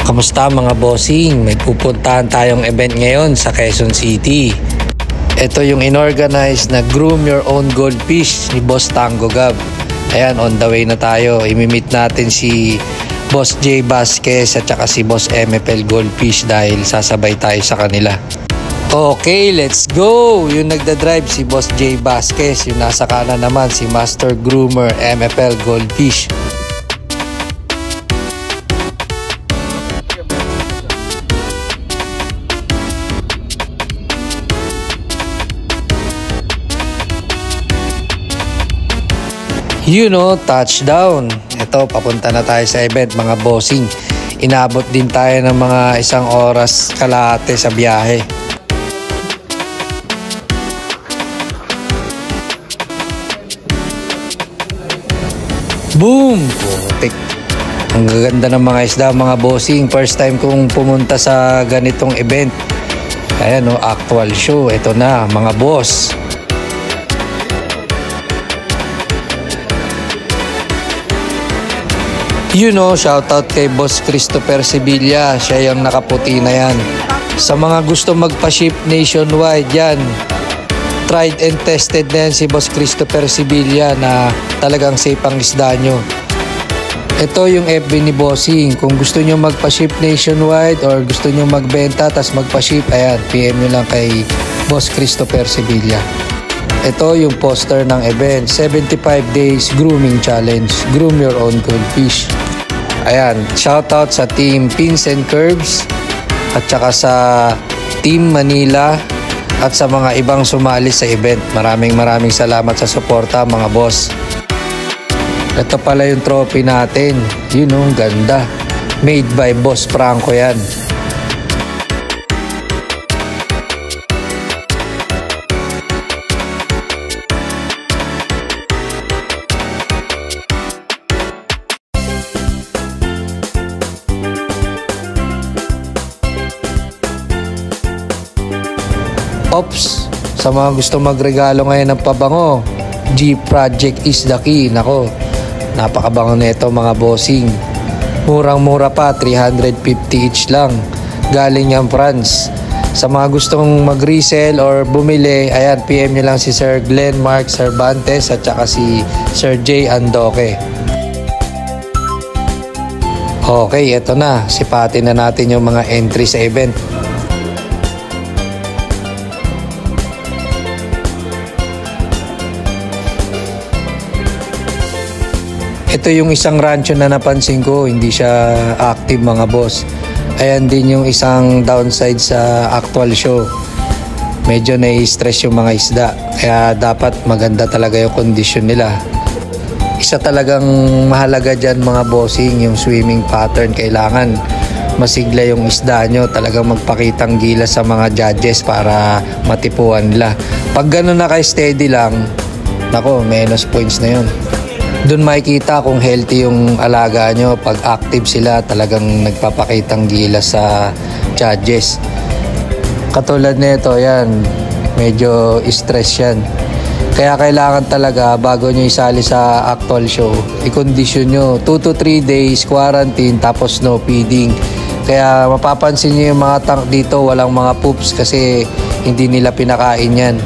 Kamusta mga bossing? May pupuntahan tayong event ngayon sa Quezon City. Ito yung inorganize na Groom Your Own Goldfish ni Boss Tango Gab. Ayan, on the way na tayo. Imimit natin si Boss J Vasquez at saka si Boss MFL Goldfish dahil sasabay tayo sa kanila. Okay, let's go! Yung nagdadrive si Boss J Vasquez, yung nasa kanan naman si Master Groomer MFL Goldfish. You know, touchdown. Ito, papunta na tayo sa event mga bossing. Inabot din tayo ng mga 1 oras kalahati sa biyahe. Boom! Putik. Ang gaganda ng mga isda mga bossing. First time kong pumunta sa ganitong event. Ayan o, actual show. Ito na mga boss. You know, shoutout kay Boss Christopher Sevilla. Siya yung nakaputi na yan. Sa mga gusto magpa-ship nationwide yan, tried and tested na yan si Boss Christopher Sevilla na talagang safe ang isda nyo. Ito yung FB ni Bossing. Kung gusto nyo magpa-ship nationwide or gusto nyo magbenta tas magpa-ship, ayan, PM nyo lang kay Boss Christopher Sevilla. Ito yung poster ng event, 75 Days Grooming Challenge, Groom Your Own Goldfish. Ayan, shoutout sa Team Pins and Curves at saka sa Team Manila at sa mga ibang sumali sa event. Maraming salamat sa suporta mga boss. Ito pala yung trophy natin. You know, ganda. Made by Boss Franco yan. Ops, sa mga gusto magregalo ngayon ng pabango, G Project is the key. Nako, napakabango nito mga bossing. Murang-mura pa, 350 each lang. Galing yan France. Sa mga gustong mag-resell or bumili, ayan, PM nyo lang si Sir Glenn Mark Cervantes at saka si Sir J Andoque. Okay, eto na. Sipatin na natin yung mga entry sa event. Ito yung isang rancho na napansin ko, hindi siya active mga boss. Ayan din yung isang downside sa actual show. Medyo nai-stress yung mga isda, kaya dapat maganda talaga yung kondisyon nila. Isa talagang mahalaga dyan mga bossing, yung swimming pattern. Kailangan masigla yung isda nyo, talagang magpakitang gilas sa mga judges para matipuan nila. Pag gano'n na steady lang, nako, minus points na yun. Doon makikita kung healthy yung alaga nyo. Pag active sila, talagang nagpapakitang gilas sa judges. Katulad nito, yan, medyo stress yan. Kaya kailangan talaga, bago nyo isali sa actual show, i-condition nyo 2 to 3 days quarantine tapos no feeding. Kaya mapapansin nyo yung mga tank dito, walang mga poops kasi hindi nila pinakain yan.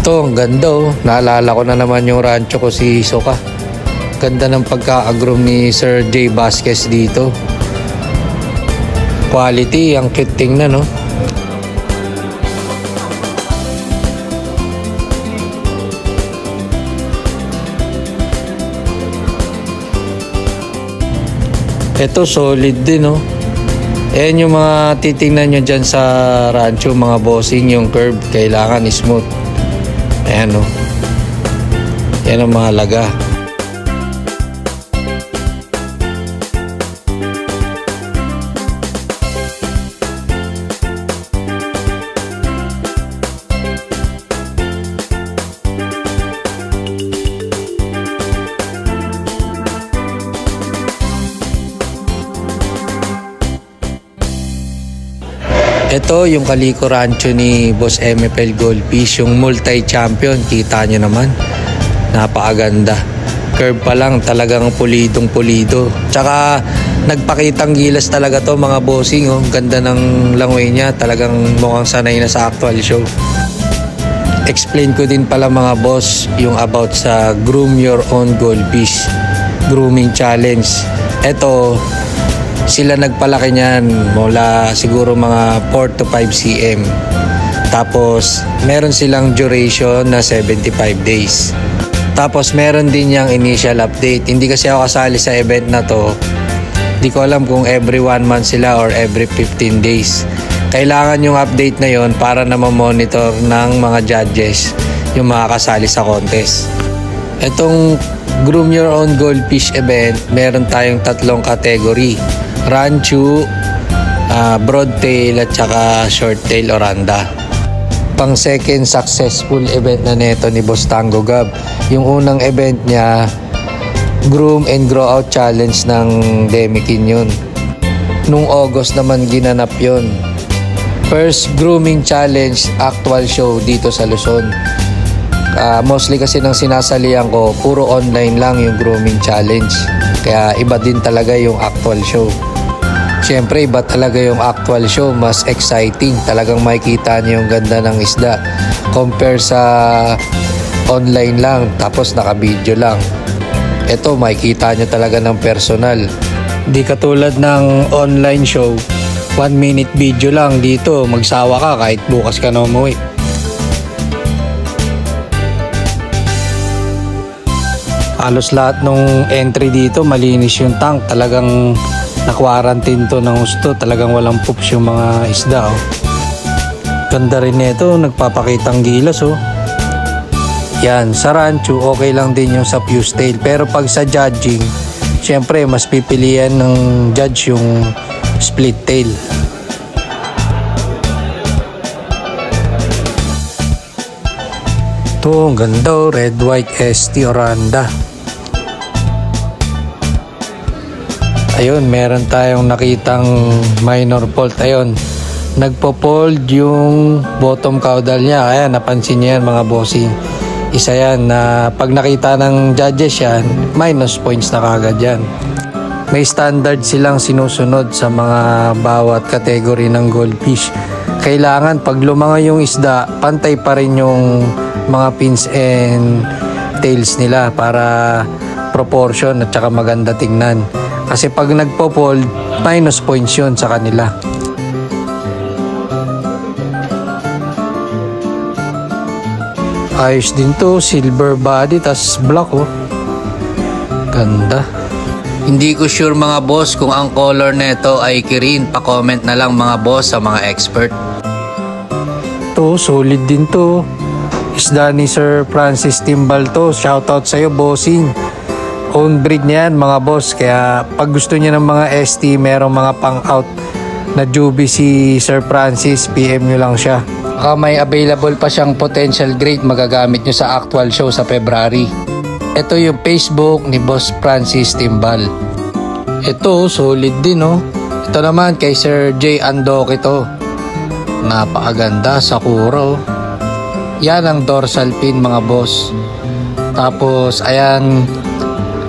Ito, ang ganda oh. Naalala ko na naman yung rancho ko si Soka. Ganda ng pagka-agroom ni Sir J Vasquez dito. Quality, ang cute tingnan no. Ito solid din no. Ayan yung mga titingnan nyo dyan sa rancho mga bossing, yung curve kailangan smooth. Ayan o. Yan ang mahalaga. Ito yung Calico Rancho ni Boss MFL Goldfish, yung multi-champion. Kita nyo naman, napakaganda. Curve pa lang, talagang pulidong pulido. Tsaka nagpakitang gilas talaga to mga bossing. Oh. Ganda ng langoy niya, talagang mukhang sanay na sa actual show. Explain ko din pala mga boss yung about sa Groom Your Own Goldfish Grooming Challenge. Ito, sila nagpalaki niyan mula siguro mga 4 to 5 cm. Tapos meron silang duration na 75 days. Tapos meron din yung initial update. Hindi kasi ako kasali sa event na to. Hindi ko alam kung every 1 month sila or every 15 days. Kailangan yung update na yon para na ma-monitor ng mga judges yung mga kasali sa contest. Itong Groom Your Own Goldfish event, meron tayong 3 category. Rancho, broadtail at saka shorttail oranda. Pang second successful event na neto ni Boss Tango Gab. Yung unang event niya, Groom and Grow Out Challenge ng Demikin yun. Nung August naman ginanap yun. First grooming challenge actual show dito sa Luzon. Mostly kasi nang sinasalihan ko, puro online lang yung grooming challenge. Kaya iba din talaga yung actual show. Siyempre, iba talaga yung actual show. Mas exciting. Talagang makikita niyo yung ganda ng isda. Compare sa online lang, tapos naka-video lang. Ito, makikita niyo talaga ng personal. Di katulad ng online show, 1 minute video lang. Dito, magsawa ka kahit bukas ka na umuwi. Halos lahat ng entry dito, malinis yung tank. Talagang na-quarantine to ng gusto. Talagang walang poops yung mga isda. Oh. Ganda rin nito, nagpapakitang gilas. Oh. Yan, sa rancho, okay lang din yung sa fuse tail. Pero pag sa judging, syempre, mas pipilian ng judge yung split tail. Ito, ang ganda. Red, white, ST, oranda. Ayun, meron tayong nakitang minor fault. Ayun, nagpo-fold yung bottom caudal niya. Ayan, napansin niyo yan mga bossing. Isa yan na pag nakita ng judges yan, minus points na kagad yan. May standard silang sinusunod sa mga bawat category ng goldfish. Kailangan pag lumangoy yung isda, pantay pa rin yung mga fins and tails nila para proportion at saka maganda tingnan. Kasi pag nagpo-fold, minus points yun sa kanila. Ayos din to, silver body, tas black oh. Ganda. Hindi ko sure mga boss kung ang color neto ay kirin. Pa-comment na lang mga boss sa mga expert. To, solid din to. Isda ni Sir Francis Timbal to. Shoutout sa'yo bossing. Own breed niyan mga boss. Kaya pag gusto niya ng mga ST, merong mga pang-out na jubi si Sir Francis, PM nyo lang siya. Baka may available pa siyang potential grade magagamit nyo sa actual show sa February. Ito yung Facebook ni Boss Francis Timbal. Ito, solid din oh. Ito naman kay Sir J. Andoc ito. Napakaganda, sakura oh. Yan ang dorsal fin mga boss. Tapos, ayan,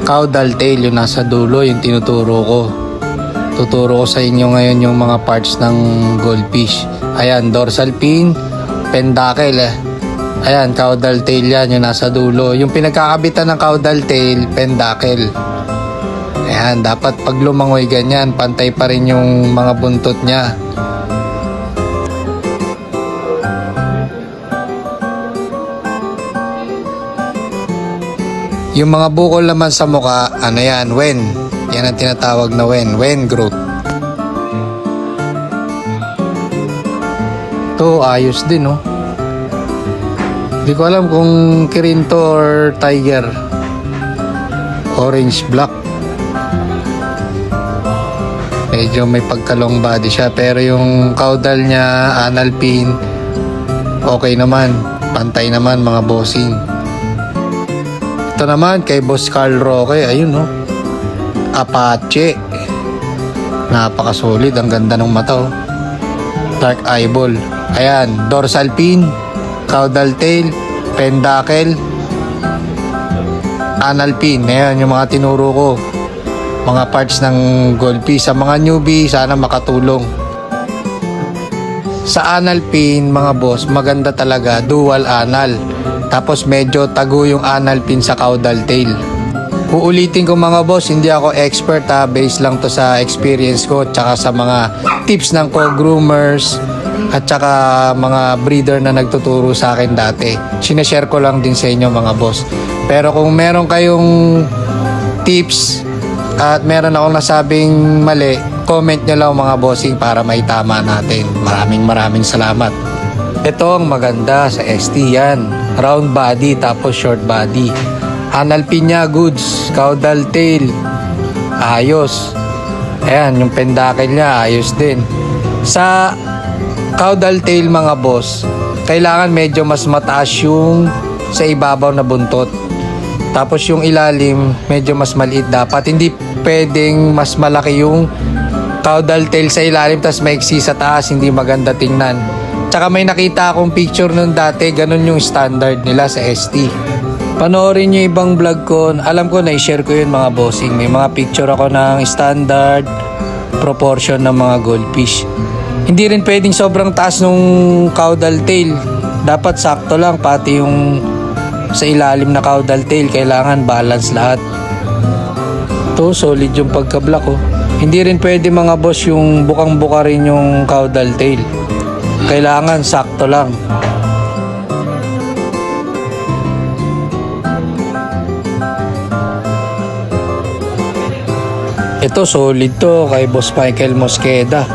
caudal tail yung nasa dulo, yung tinuturo ko. Tuturo ko sa inyo ngayon yung mga parts ng goldfish. Ayan, dorsal fin, pentacle eh. Ayan, caudal tail yan, yung nasa dulo. Yung pinagkakabitan ng caudal tail, pentacle. Ayan, dapat pag lumangoy ganyan, pantay pa rin yung mga buntot niya. Yung mga bukol naman sa muka, ano yan, wen. Yan ang tinatawag na wen growth. Ito, ayos din oh. Hindi ko alam kung kirin to or tiger. Orange black. Medyo may pagka-long body siya. Pero yung caudal niya, anal fin, okay naman. Pantay naman mga bossing. Ito naman kay Boss Carl Roque. Ayun oh. Apache. Napakasolid. Ang ganda ng mata oh. dark eyeball. Ayan, dorsal fin, caudal tail, pentacle, anal fin. Ayan yung mga tinuro ko, mga parts ng goldfish. Sa mga newbie, sana makatulong. Sa anal fin, mga boss, maganda talaga, dual anal. Tapos medyo tago yung anal fin sa caudal tail. Uulitin ko mga boss, hindi ako expert ha, based lang to sa experience ko tsaka sa mga tips ng co-groomers at tsaka mga breeder na nagtuturo sa akin dati. Sinashare ko lang din sa inyo mga boss. Pero kung meron kayong tips at meron akong nasabing mali, comment nyo lang mga bossing para maitama natin. Maraming salamat. Ito ang maganda sa ST yan. Round body tapos short body. Anal fin niya, goods. Caudal tail, ayos. Ayan, yung pentacle niya, ayos din. Sa caudal tail mga boss, kailangan medyo mas mataas yung sa ibabaw na buntot. Tapos yung ilalim, medyo mas maliit dapat. Hindi pwedeng mas malaki yung caudal tail sa ilalim tapos maiksi sa taas, hindi maganda tingnan. Tsaka may nakita akong picture nun dati, ganun yung standard nila sa ST. Panoorin nyo ibang vlog ko. Alam ko na-share ko yun mga bossing. May mga picture ako ng standard proportion ng mga goldfish. Hindi rin pwedeng sobrang taas nung caudal tail. Dapat sakto lang. Pati yung sa ilalim na caudal tail, kailangan balance lahat. Ito, solid yung pagka-black oh. Hindi rin pwede mga boss yung bukang-buka rin yung caudal tail. Kailangan sakto lang. Ito solid to kay Boss Michael Mosqueda.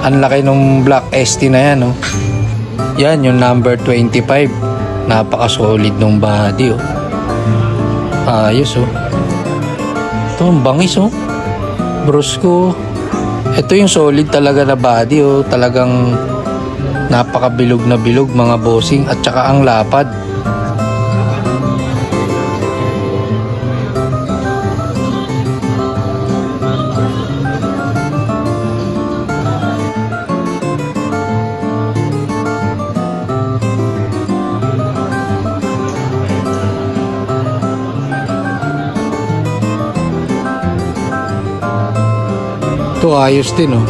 Ang laki nung Black ST na yan oh. Yan yung number 25. Napaka solid nung body oh. Ayos oh. Ito ang bangis oh. Brusco. Ito yung solid talaga na body oh. Talagang napaka bilog na bilog mga bossing. At saka ang lapad. Ito ayos din oh.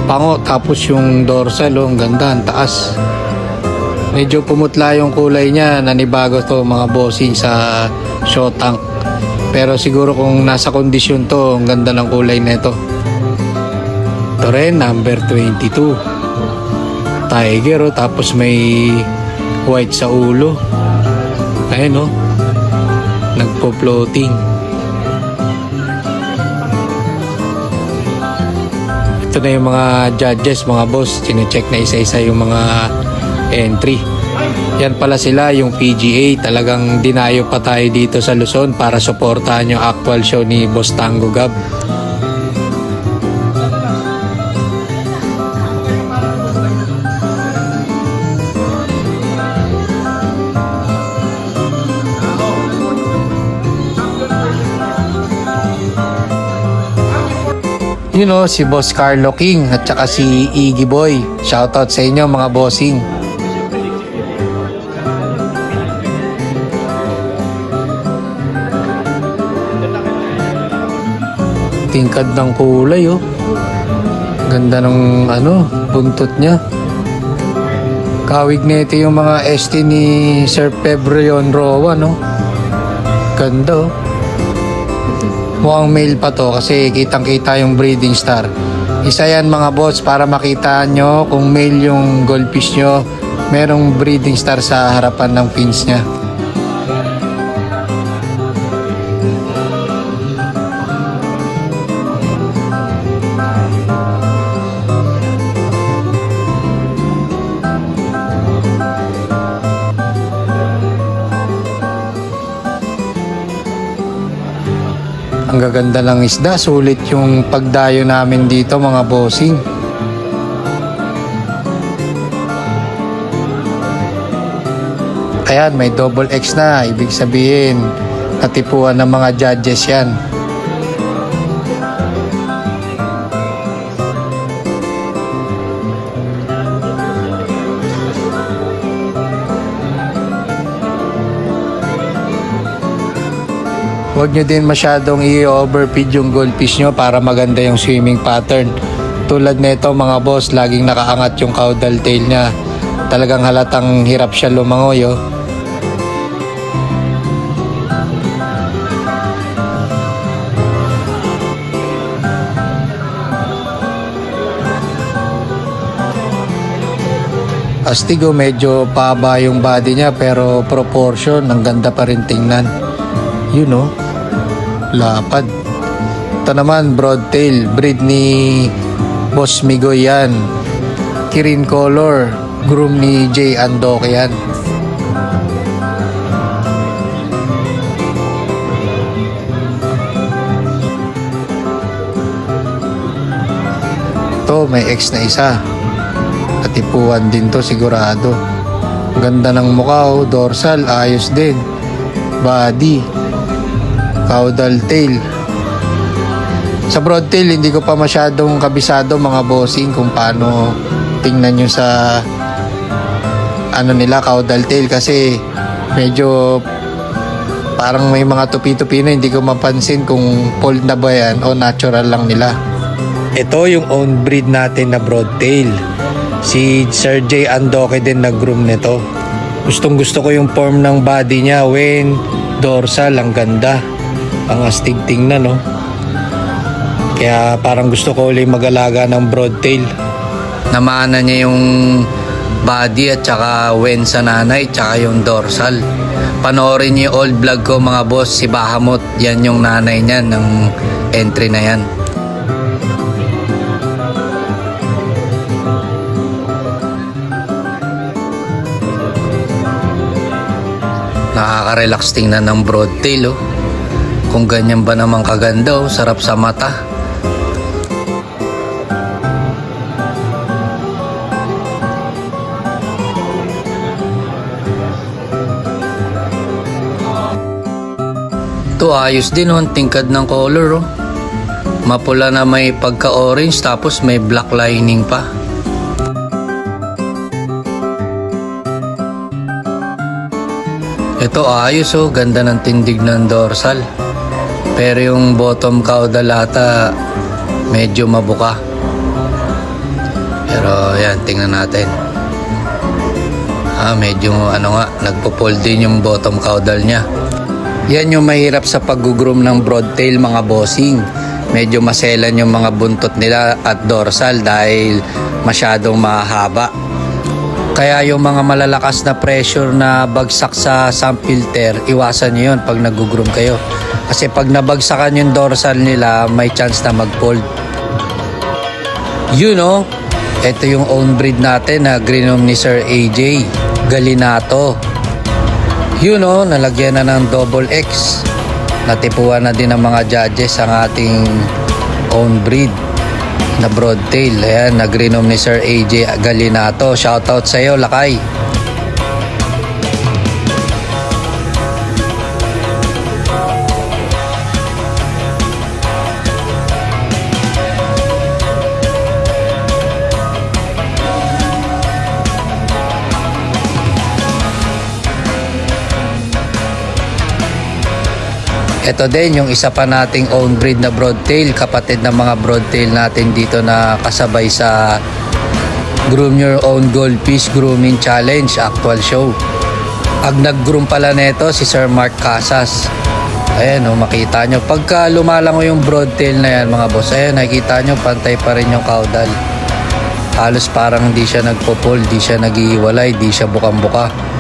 Pango tapos yung dorsal oh, ang ganda, ang taas. Medyo pumutla yung kulay niya, nanibago to mga bossing sa show tank. Pero siguro kung nasa kondisyon to, ang ganda ng kulay nito. Ito rin number 22. Tiger oh, tapos may white sa ulo. Ayun oh. Nagpo-floating. Ito na yung mga judges, mga boss. Chine-check na isa-isa yung mga entry. Yan pala sila, yung PGA. Talagang dinayo pa tayo dito sa Luzon para suportahan yung actual show ni Boss Tango Gab. You know, si Boss Carlo King at saka si Iggy Boy. Shoutout sa inyo mga bossing. Tingkad ng kulay oh. Ganda ng ano, buntot niya. Kawig nito yung mga ST ni Sir Pebreon Roa no. Ganda oh. Mukhang male pa to kasi kitang kita yung breeding star. Isa yan mga boss para makita nyo kung male yung goldfish nyo. Merong breeding star sa harapan ng fins nya. Ang gaganda ng isda, sulit yung pagdayo namin dito mga bossing. Ayan, may double X na, ibig sabihin natipuan ng mga judges yan. Huwag nyo din masyadong i-overfeed yung goldfish nyo para maganda yung swimming pattern. Tulad nito mga boss, laging nakaangat yung caudal tail niya. Talagang halatang hirap siya lumangoy oh. Astigo, medyo paba yung body niya pero proportion, ang ganda pa rin tingnan. You know, lapad. Ito naman, broadtail, breed ni Boss Migoy yan. Kirin color, groom ni Jay Andoke yan. Ito, may ex na isa. Katipuan din to sigurado. Ganda ng mukha oh, dorsal ayos din, body, caudal tail. Sa broadtail hindi ko pa masyadong kabisado mga bossing kung paano tingnan nyo sa ano nila caudal tail, kasi medyo parang may mga tupi-tupi na hindi ko mapansin kung pulled na ba yan o natural lang nila. Ito yung own breed natin na broadtail. Si Sir Jay Andoke din nag-groom nito. Gustong gusto ko yung form ng body niya, wen, dorsal, ang ganda. Ang astig tingnan no. Kaya parang gusto ko ulit mag-alaga ng broadtail. Namana niya yung body at saka wen sa nanay, tsaka yung dorsal. Panoorin niyo yung old vlog ko mga boss, si Bahamut, yan yung nanay niya ng entry na yan. Nakaka-relax tingnan ng broadtail oh. Kung ganyan ba naman kaganda oh, sarap sa mata. Ito ayos din oh, ang tingkad ng color oh. Mapula na may pagka-orange tapos may black lining pa. Ito ayos oh, ganda ng tindig ng dorsal. Pero yung bottom caudal ata medyo mabuka. Pero yan, tingnan natin. Medyo ano nga, nagpo-fold din yung bottom caudal niya. Yan yung mahirap sa pag-groom ng broadtail mga bossing. Medyo maselan yung mga buntot nila at dorsal dahil masyadong mahaba. Kaya yung mga malalakas na pressure na bagsak sa sump filter, iwasan nyo yun pag nag-groom kayo. Kasi pag nabagsakan yung dorsal nila, may chance na mag-fold. You know, ito yung own breed natin na greenom ni Sir AJ, Galinato. You know, nalagyan na ng double X. Natipuan na din ng mga judges ang ating own breed na broadtail. Ayan, nag-greenom ni Sir AJ Galinato. Shoutout sa iyo, Lakay. Ito din yung isa pa nating own breed na broadtail, kapatid ng mga broadtail natin dito na kasabay sa Groom Your Own Goldfish Grooming Challenge actual show. Ang nag-groom pala nito si Sir Mark Casas. Ayan o, makita nyo. Pagka lumalango yung broadtail na yan mga boss, ayan, nakikita nyo pantay pa rin yung caudal. Halos parang hindi siya nagpo-pull, di siya nag-iiwalay, di siya bukang-buka.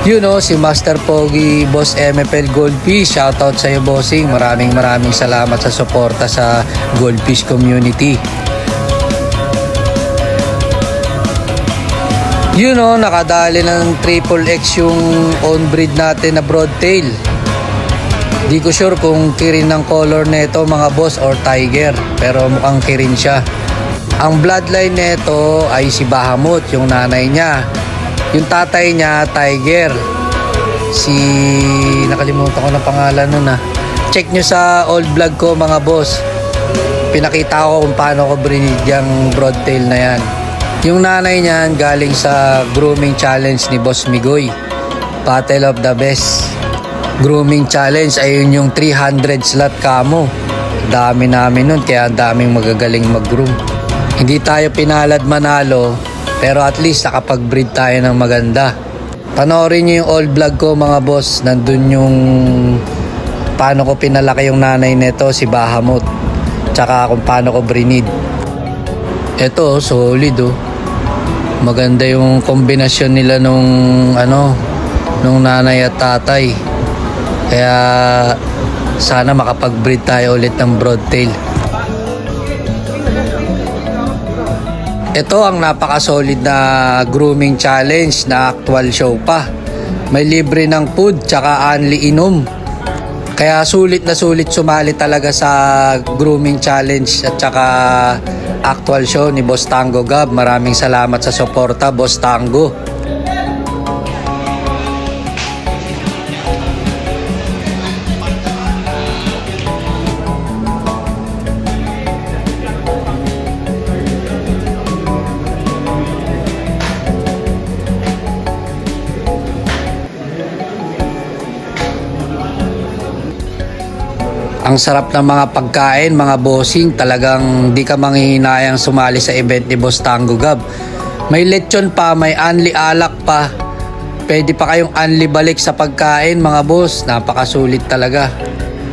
You know, si Master Pogi, Boss MFL Goldfish, shoutout sa iyo bossing. Maraming salamat sa suporta sa Goldfish community. You know, nakadali ng triple X yung own breed natin na broadtail. Di ko sure kung kirin ng color nito mga boss or tiger, pero mukhang kirin siya. Ang bloodline nito ay si Bahamut, yung nanay niya. Yung tatay niya, Tiger. Nakalimutan ko na pangalan nun ah. Check nyo sa old vlog ko mga boss. Pinakita ko kung paano ko brinid yung broadtail na yan. Yung nanay niyan galing sa grooming challenge ni Boss Migoy. Battle of the Best Grooming Challenge. Ayun yung 300 slot kamo. Dami namin nun, kaya daming magagaling mag-groom. Hindi tayo pinalad manalo, pero at least nakapag-breed tayo ng maganda. Panoorin nyo yung old vlog ko mga boss. Nandun yung paano ko pinalaki yung nanay nito, si Bahamut. Tsaka kung paano ko brinid. Ito, solid oh. Maganda yung kombinasyon nila nung nanay at tatay. Kaya sana makapag-breed tayo ulit ng broadtail. Ito ang napaka-solid na grooming challenge na actual show pa. May libre ng food tsaka only inom. Kaya sulit na sulit sumali talaga sa grooming challenge at tsaka actual show ni Boss Tango Gab. Maraming salamat sa suporta, Boss Tango. Ang sarap ng mga pagkain, mga bossing. Talagang di ka manghihinayang sumali sa event ni Boss Tango Gab. May lechon pa, may unli alak pa. Pwede pa kayong unli balik sa pagkain mga boss. Napakasulit talaga.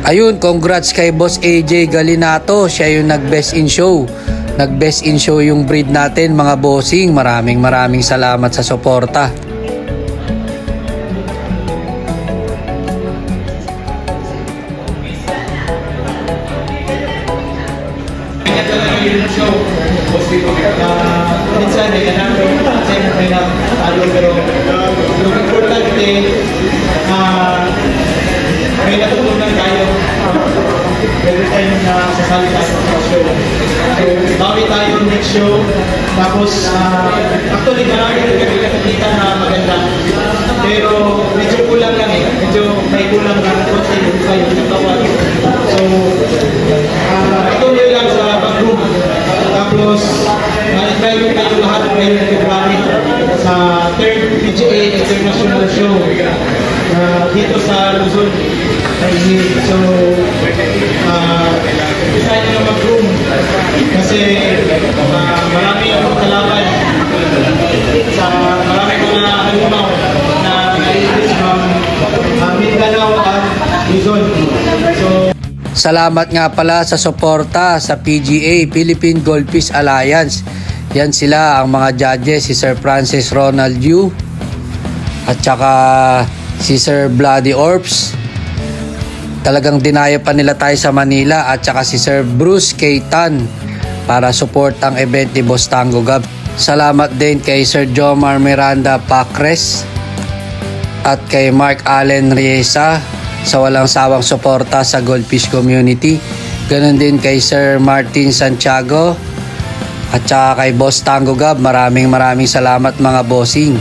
Ayun, congrats kay Boss AJ Galinato. Siya yung nag-best in show. Nag-best in show yung breed natin mga bossing. Maraming salamat sa suporta. Minsan may ganap may natalo, pero yung importante may natutunan tayo. Pwede tayong sasali tayo sa show. So, bawi tayo next show. Tapos, actually marami rin kami nakikita na maganda. Pero medyo kulang lang eh. Medyo may kulang lang kung sa yung katawan. So, ituloy lang sa pag-group. Tapos, invite ko kayo lahat ngayon ng February sa 3rd PGA International Show dito sa Luzon. So, design nyo na mag-room kasi marami ang kalaban sa marami ko na halumaw na nailis from Mindanao at Luzon. So, salamat nga pala sa suporta sa PGA, Philippine Goldfish Alliance. Yan sila ang mga judges, si Sir Francis Ronald Yu at saka si Sir Bloody Orbs. Talagang dinaya pa nila tayo sa Manila at saka si Sir Bruce Keitan para support ang event ni Boss Tango Gab. Salamat din kay Sir Jomar Miranda Pacres at kay Mark Allen Riesa sa walang sawang suporta sa Goldfish community. Ganon din kay Sir Martin Santiago at saka kay Boss Tango Gab. Maraming salamat mga bossing.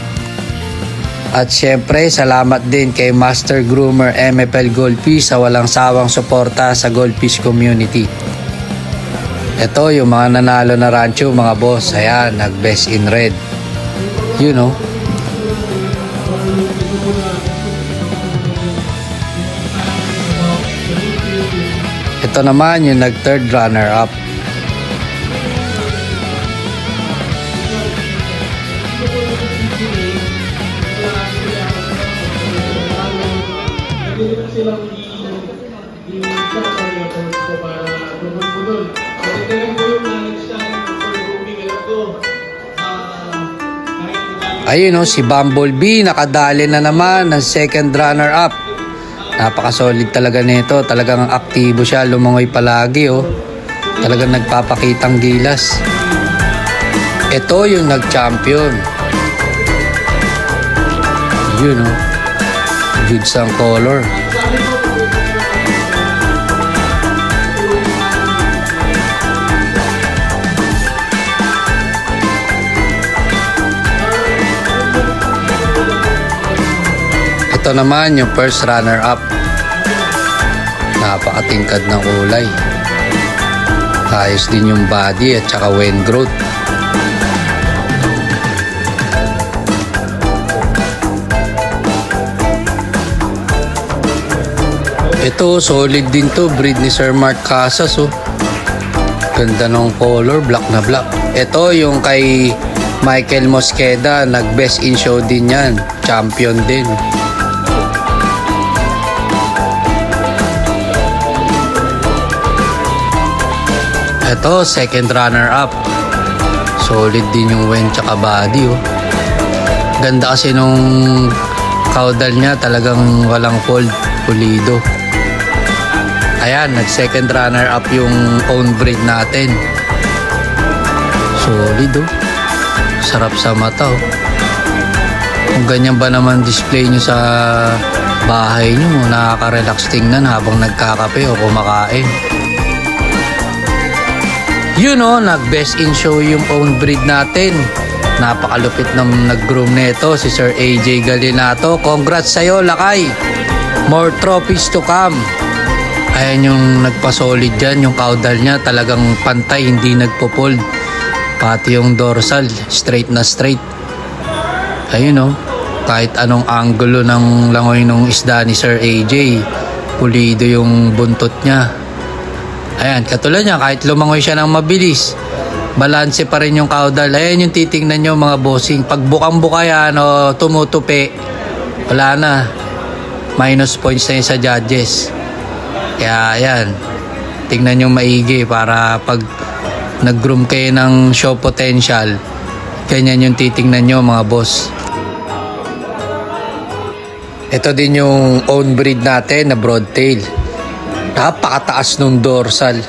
At syempre salamat din kay Master Groomer MFL Goldfish sa walang sawang suporta sa Goldfish community. Ito yung mga nanalo na rancho mga boss. Ayan, nag-best in red. You know. Ito naman yung nag-third runner-up. Ayun o, si Bumblebee nakadali na naman ng second runner-up. Napaka-solid talaga nito. Talagang aktibo siya, lumangoy palagi oh. Talagang nagpapakitang gilas. Ito yung nag-champion. Yun oh. Goods ang color. Ito naman yung first runner-up. Napakatingkad ng kulay. Ayos din yung body at saka wen growth. Ito, solid din to. Breed ni Sir Mark Casas, oh. Ganda ng color, black na black. Ito, yung kay Michael Mosqueda, nag-best in show din yan. Champion din. Ito, second runner-up. Solid din yung wen tsaka body, oh. Ganda kasi nung caudal niya, talagang walang fold, pulido. Ayan, nag-second runner-up yung own breed natin. Solid, oh. Sarap sa mata, oh. Kung ganyan ba naman display nyo sa bahay nyo, nakaka-relax tingnan habang nagkakape o kumakain. Yun, oh, nag-best in show yung own breed natin. Napakalupit ng nag-groom nito, si Sir AJ Galinato. Congrats sa'yo, Lakay. More trophies to come. Ayan yung nagpa-solid dyan, yung caudal niya talagang pantay, hindi nagpo-fold. Pati yung dorsal, straight na straight. Ayun, oh, kahit anong angulo ng langoy ng isda ni Sir AJ, pulido yung buntot niya. Ayan, katulad niya, kahit lumangoy siya ng mabilis, balanse pa rin yung caudal. Ayan yung titingnan nyo mga bossing. Pag bukang-buka yan o tumutupi, wala na. Minus points na yun sa judges. Kaya ayan, tingnan nyo maigi para pag nag-groom kayo ng show potential, ganyan yung titingnan nyo mga boss. Ito din yung own breed natin na broadtail. Napakataas nung dorsal.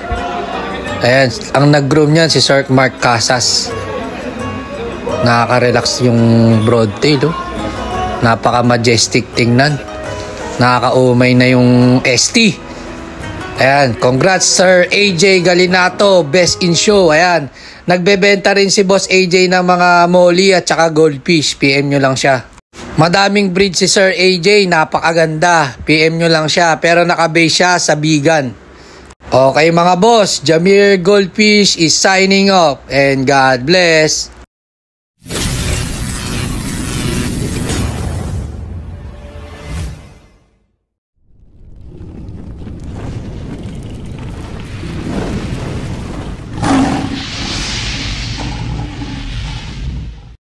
Ayan, ang nag-groom niyan si Sir Mark Casas. Nakaka-relax yung broadtail, oh. Napaka-majestic tingnan. Nakaka-umay na yung ST. Ayan, congrats Sir AJ Galinato, best in show. Ayan, nagbebenta rin si Boss AJ ng mga molly at saka goldfish. PM nyo lang siya. Madaming breed si Sir AJ, napakaganda. PM nyo lang siya, pero nakabase siya sa Bigan. Okay mga boss, Jamir Goldfish is signing off and God bless.